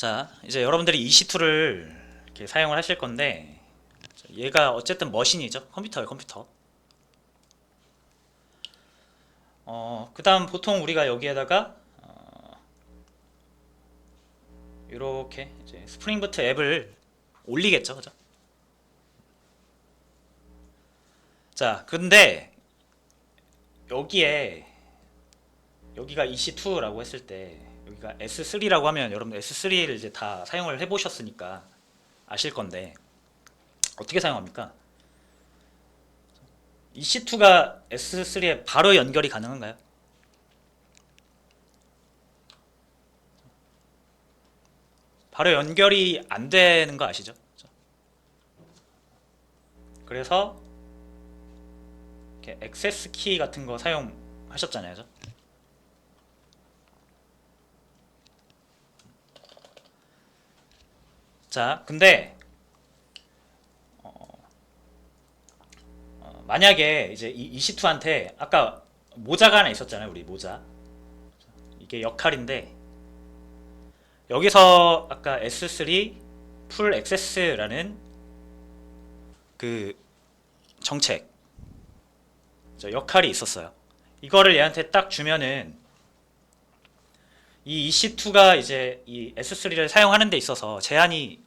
자, 이제 여러분들이 EC2를 이렇게 사용을 하실 건데, 얘가 어쨌든 머신이죠. 컴퓨터예요, 컴퓨터. 그 다음 보통 우리가 여기에다가 이렇게 이제 스프링부트 앱을 올리겠죠, 그죠? 자, 근데 여기가 EC2라고 했을 때 여기가 S3라고 하면 여러분들 S3를 이제 다 사용을 해보셨으니까 아실 건데 어떻게 사용합니까? EC2가 S3에 바로 연결이 가능한가요? 바로 연결이 안 되는 거 아시죠? 그래서 이렇게 액세스 키 같은 거 사용하셨잖아요. 그죠? 자, 근데 만약에 이제 이 EC2한테 아까 모자가 하나 있었잖아요. 우리 모자. 이게 역할인데 여기서 아까 S3 풀 액세스라는 그 정책 역할이 있었어요. 이거를 얘한테 딱 주면은 이 EC2가 이제 이 S3를 사용하는 데 있어서 제한이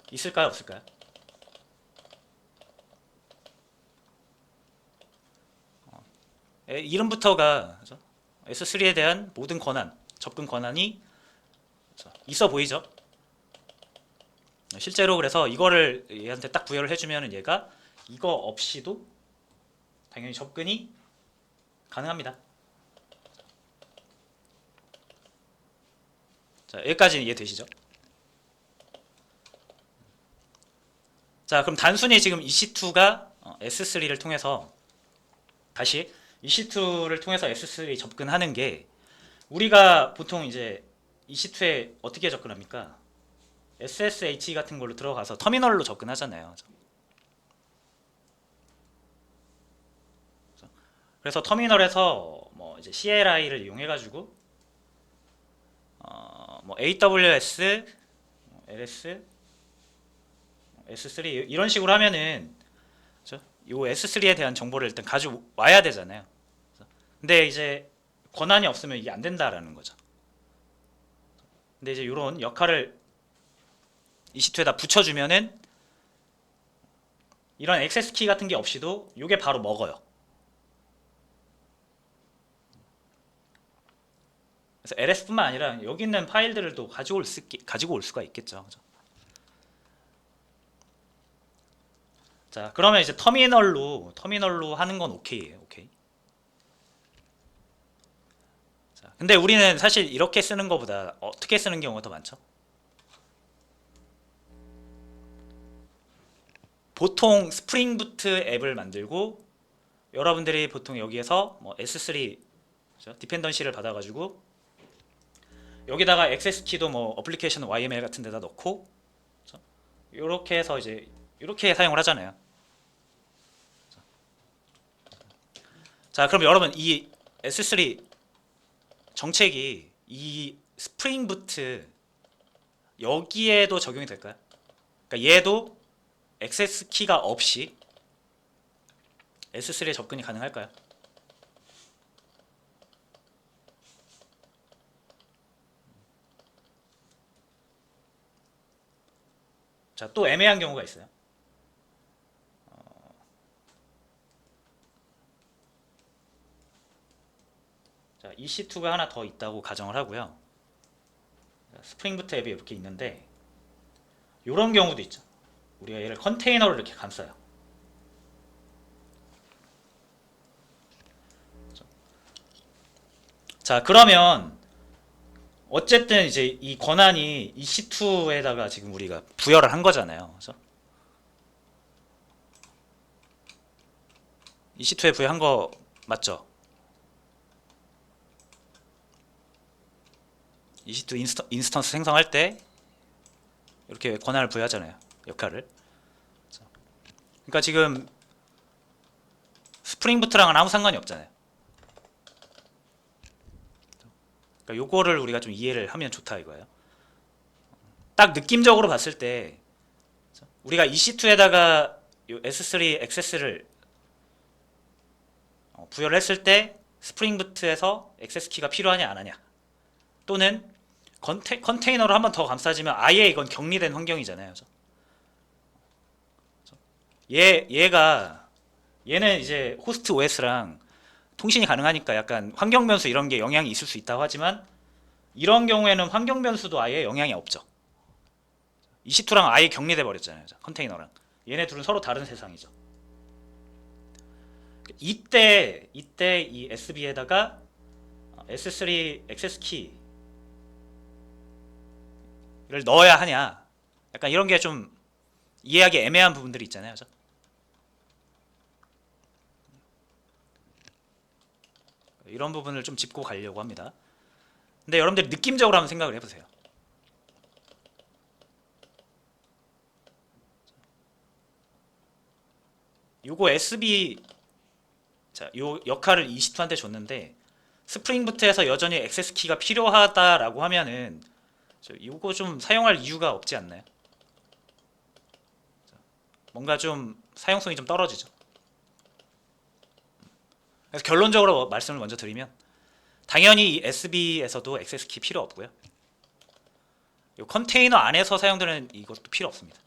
있을까요, 없을까요? 이름부터가 S3에 대한 모든 권한, 접근 권한이 있어 보이죠? 실제로 그래서 이거를 얘한테 딱 부여를 해주면은 얘가 이거 없이도 당연히 접근이 가능합니다. 자, 여기까지 이해되시죠? 자, 그럼 단순히 지금 EC2가 S3를 통해서 다시 EC2를 통해서 S3 접근하는 게 우리가 보통 이제 EC2에 어떻게 접근합니까? SSH 같은 걸로 들어가서 터미널로 접근하잖아요. 그래서 터미널에서 뭐 이제 CLI를 이용해 가지고 뭐 AWS, LS, S3 이런 식으로 하면은 이 S3에 대한 정보를 일단 가져와야 되잖아요. 근데 이제 권한이 없으면 이게 안 된다라는 거죠. 근데 이제 이런 역할을 EC2에다 붙여주면은 이런 액세스 키 같은 게 없이도 이게 바로 먹어요. 그래서 LS뿐만 아니라 여기 있는 파일들을 또 가지고 올 수가 있겠죠. 그죠? 자, 그러면 이제 터미널로 하는 건 오케이예요. 오케이. 자, 근데 우리는 사실 이렇게 쓰는 것보다 어떻게 쓰는 경우가 더 많죠? 보통 스프링부트 앱을 만들고 여러분들이 보통 여기에서 뭐 S3 디펜던시를 받아가지고 여기다가 액세스 키도 뭐 어플리케이션 YML 같은 데다 넣고 이렇게 해서 이제 이렇게 사용을 하잖아요. 자, 그럼 여러분 이 S3 정책이 이 스프링부트 여기에도 적용이 될까요? 그러니까 얘도 액세스 키가 없이 S3에 접근이 가능할까요? 자, 또 애매한 경우가 있어요. 자, EC2가 하나 더 있다고 가정을 하고요. 스프링부트 앱이 이렇게 있는데 이런 경우도 있죠. 우리가 얘를 컨테이너로 이렇게 감싸요. 자, 그러면 어쨌든 이제 이 권한이 EC2에다가 지금 우리가 부여를 한 거잖아요. 그래서 EC2에 부여한 거 맞죠? EC2 인스턴스 생성할 때 이렇게 권한을 부여하잖아요. 역할을. 그러니까 지금 스프링부트랑은 아무 상관이 없잖아요. 그러니까 요거를 우리가 좀 이해를 하면 좋다 이거예요. 딱 느낌적으로 봤을 때 우리가 EC2에다가 S3 액세스를 부여를 했을 때 스프링 부트에서 액세스 키가 필요하냐 안 하냐, 또는 컨테이너로 한 번 더 감싸지면 아예 이건 격리된 환경이잖아요. 얘는 이제 호스트 OS랑 통신이 가능하니까 약간 환경 변수 이런 게 영향이 있을 수 있다고 하지만, 이런 경우에는 환경 변수도 아예 영향이 없죠. EC2랑 아예 격리돼 버렸잖아요. 컨테이너랑. 얘네 둘은 서로 다른 세상이죠. 이때 이 SB에다가 S3 액세스 키를 넣어야 하냐, 약간 이런 게 좀 이해하기 애매한 부분들이 있잖아요. 그죠? 이런 부분을 좀 짚고 가려고 합니다. 근데 여러분들이 느낌적으로 한번 생각을 해보세요. 요거 SB, 자, 요 역할을 EC2한테 줬는데 스프링 부트에서 여전히 액세스 키가 필요하다라고 하면은 이거 좀 사용할 이유가 없지 않나요? 뭔가 좀 사용성이 좀 떨어지죠. 그래서 결론적으로 말씀을 먼저 드리면, 당연히 이 SB에서도 액세스 키 필요 없고요. 이 컨테이너 안에서 사용되는 이것도 필요 없습니다.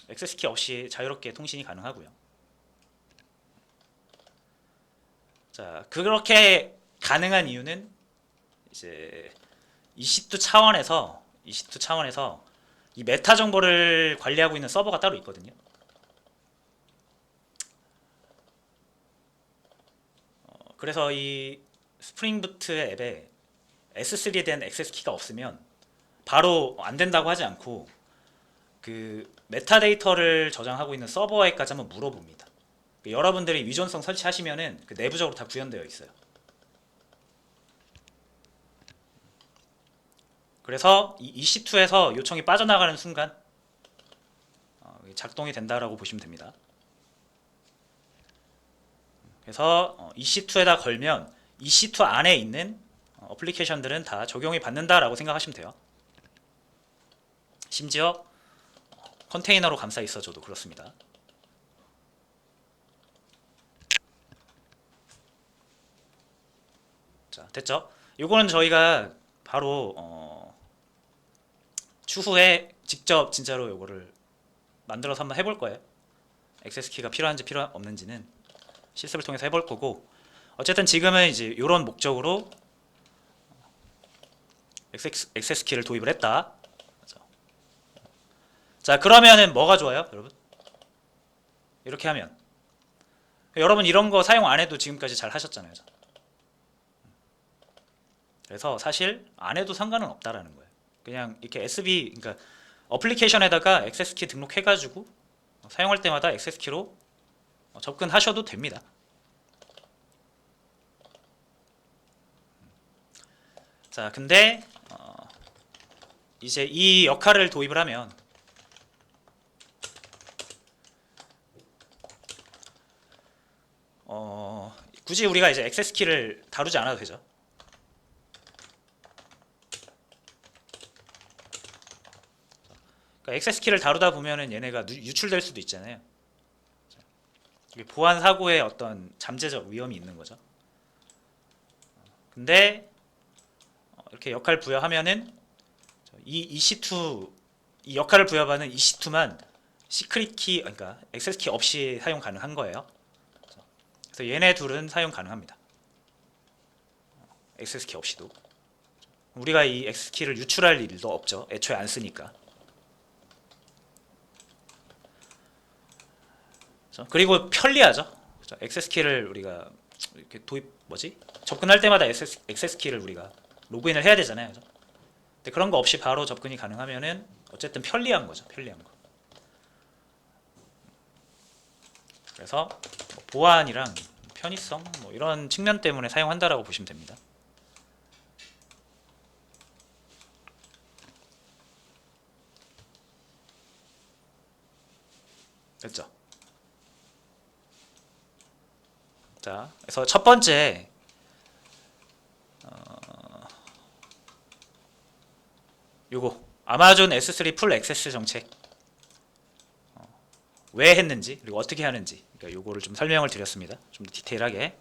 액세스 키 없이 자유롭게 통신이 가능하고요. 자, 그렇게 가능한 이유는 이제 EC2 차원에서 이 메타 정보를 관리하고 있는 서버가 따로 있거든요. 그래서 이 스프링 부트 앱에 S3에 대한 액세스 키가 없으면 바로 안 된다고 하지 않고 그 메타데이터를 저장하고 있는 서버에까지 한번 물어봅니다. 여러분들이 위존성 설치하시면은 그 내부적으로 다 구현되어 있어요. 그래서 이 EC2에서 요청이 빠져나가는 순간 작동이 된다라고 보시면 됩니다. 그래서 EC2에다 걸면 EC2 안에 있는 어플리케이션들은 다 적용이 받는다라고 생각하시면 돼요. 심지어 컨테이너로 감싸 있어줘도 그렇습니다. 자, 됐죠? 요거는 저희가 바로 추후에 직접 진짜로 요거를 만들어서 한번 해볼 거예요. 액세스 키가 필요한지 필요 없는지는 실습을 통해서 해볼 거고, 어쨌든 지금은 이제 이런 목적으로 액세스 키를 도입을 했다. 자, 그러면은 뭐가 좋아요, 여러분? 이렇게 하면 여러분 이런 거 사용 안 해도 지금까지 잘 하셨잖아요. 그래서 사실 안 해도 상관은 없다라는 거예요. 그냥 이렇게 SB, 그러니까 어플리케이션에다가 액세스 키 등록해가지고 사용할 때마다 액세스 키로 접근하셔도 됩니다. 자, 근데 이제 이 역할을 도입을 하면 굳이 우리가 이제 액세스 키를 다루지 않아도 되죠. 그러니까 액세스 키를 다루다 보면은 얘네가 유출될 수도 있잖아요. 보안 사고의 어떤 잠재적 위험이 있는 거죠. 근데 이렇게 역할 부여하면은 이 EC2, 이 역할을 부여받는 EC2만 시크릿 키, 그러니까 액세스 키 없이 사용 가능한 거예요. 그래서 얘네 둘은 사용 가능합니다. 액세스 키 없이도. 우리가 이 액세스 키를 유출할 일도 없죠. 애초에 안 쓰니까. 그리고 편리하죠. 액세스 키를 우리가 이렇게 접근할 때마다 액세스 키를 우리가 로그인을 해야 되잖아요. 근데 그런 거 없이 바로 접근이 가능하면은 어쨌든 편리한 거죠. 편리한 거. 그래서 보안이랑 편의성 이런 측면 때문에 사용한다라고 보시면 됩니다. 됐죠? 자, 그래서 첫 번째 요거 아마존 S3 풀 액세스 정책 왜 했는지 그리고 어떻게 하는지 그러니까 요거를 좀 설명을 드렸습니다. 좀 더 디테일하게.